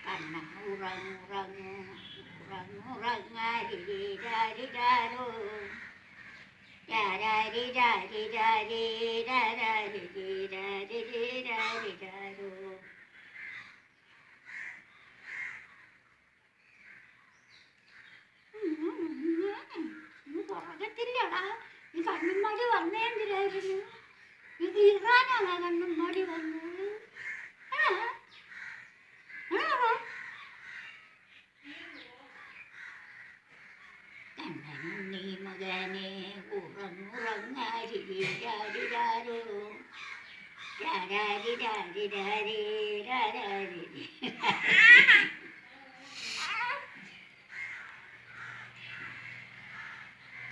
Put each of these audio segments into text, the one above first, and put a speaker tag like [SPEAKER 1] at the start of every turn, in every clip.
[SPEAKER 1] കണ്ണ ഉറങ്ങുറങ്ങു ഉറങ്ങുറങ്ങാരിരാരിരാരോ രാരാരിരാരിരാരിരാരിരാരിരാരിരാരോ. പറഞ്ഞിട്ടില്ലടാ, ഈ കണ്ണന്മാര് വന്നേന്തിരായിരുന്നു? ഇത് ഇറാനാണോ കണ്ണന്മാര് വന്നത്? കണ്ണനുണ്ണി മകനെ ഉറങ്ങുറങ്ങാരിരാരിരാരോ രാരാരിരാരിരാരിരാരിരാരി.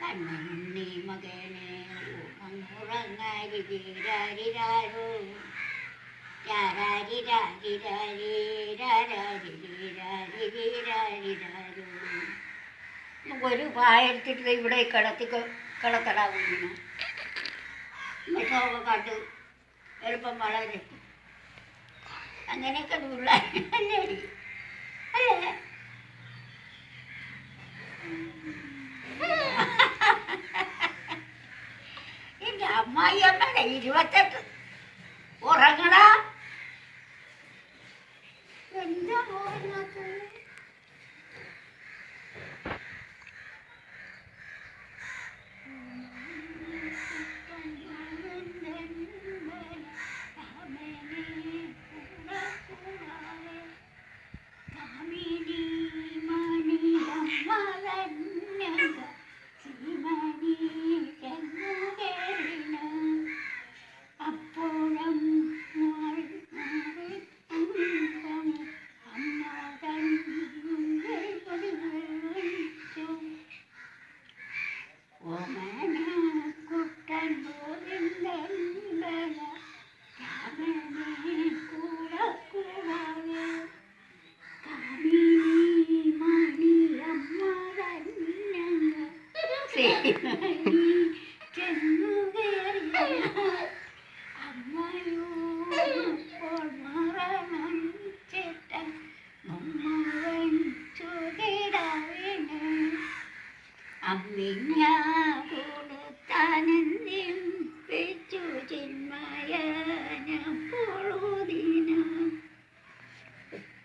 [SPEAKER 1] കണ്ണനുണ്ണി മകനെ ഉറങ്ങുറങ്ങാരിരാരിരാരോ രാരാരിരാരിരാരിരാരിരാരിരാരിരാരോ. ഒരു പായെടുത്തിട്ട് ഇവിടെ കിടത്തടാവുന്നു. വിഷമൊക്കെ കണ്ടു എളുപ്പം വളരെ അങ്ങനെയൊക്കെ അല്ലേ അല്ലേ? എൻ്റെ അമ്മായി അമ്മയുടെ 28 ഉറങ്ങടാ. എന്താ ഉറങ്ങാത്തത്?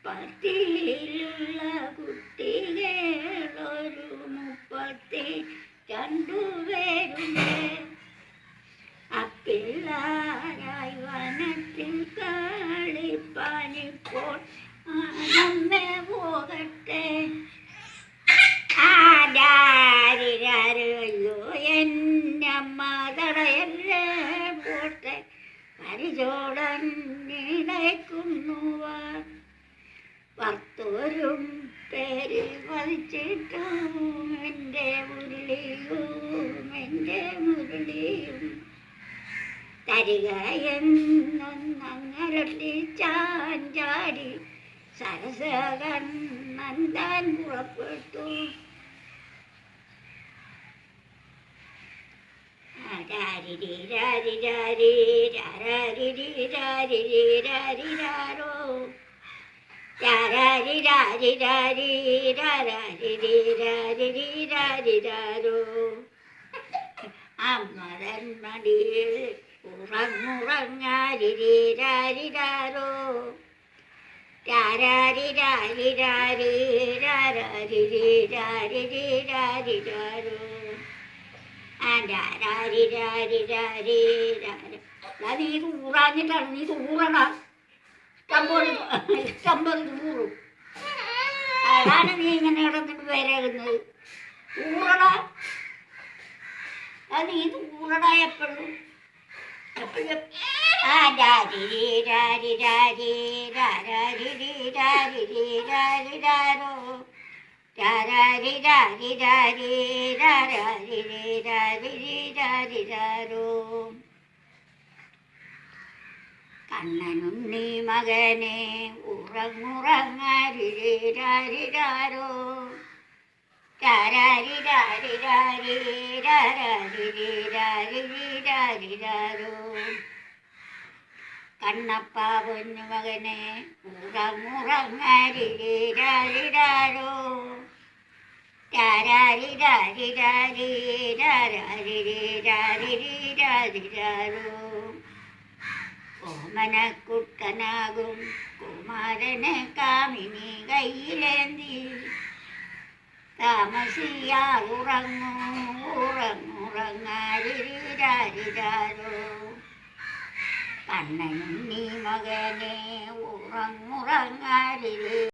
[SPEAKER 1] പത്തിലുള്ള കുട്ടികളൊരു 32 പേരുണ്ട്. അപ്പിള്ളാരായി വനത്തിൽ കളിപ്പാനിപ്പോൾ നമ്മെ പോകട്ടെ. ആരാരിരാരോ എന്നമ്മ തടയല്ലേ പോട്ടെ. പരിചോടൻ നിലയ്ക്കുന്നുവാൻ ഭക്തോരും പേരിൽ വധിച്ചിട്ടും എൻ്റെ മുരളിയും തരികയെന്നൊന്നങ്ങരട്ടി ചാഞ്ചാടി സരസകണ്ണൻ പുറപ്പെട്ടു. രാരിരാരിരാരിരാരിരാരിരാരിരാരോ രാരാരിരാരിരാരിരാരിരാരിരാരോ. അമരൻ മടിയിൽ ഉറങ്ങുറങ്ങാരിരാരിരാരോ രാരാരിരാരിരാരിരാരിരാരിരാരോ. നീ ഊറാഞ്ഞിട്ടാണ്, നീ ഊറണ ഇഷ്ടംപോലെ ഊറും. അതാണ് നീ ഇങ്ങനെ ഇടന്നിട്ട് വരകുന്നത്. ഊറണ അത് നീ ഊറണ എപ്പോഴും എപ്പോഴും. രാരാരിരാരിരാരിരാരിരാരിരാരോ രാരാരിരാരിരാരിരാരിരാരിരാരോ. കണ്ണനുണ്ണി മകനെ ഉറങ്ങുറങ്ങാരിരാരിരാരോ രാരാരിരാരിരാരിരാരാരിരാരിരാരോ. കണ്ണപ്പ പൊന്നു മകനെ ഉറങ്ങുറങ്ങാരിരാരിരാരോ. രാരാരിരാരിരാരിരാരിരാരിരാരോ. ഓമനക്കുട്ടനാകും കുമാരനെ കാമിനി കയ്യിലേന്തി താമസിയാറുറങ്ങൂ ഉറങ്ങുറങ്ങാരിരാരിരാരോ. കണ്ണനും നീ മകനെ ഉറങ്ങുറങ്ങാരിരേ.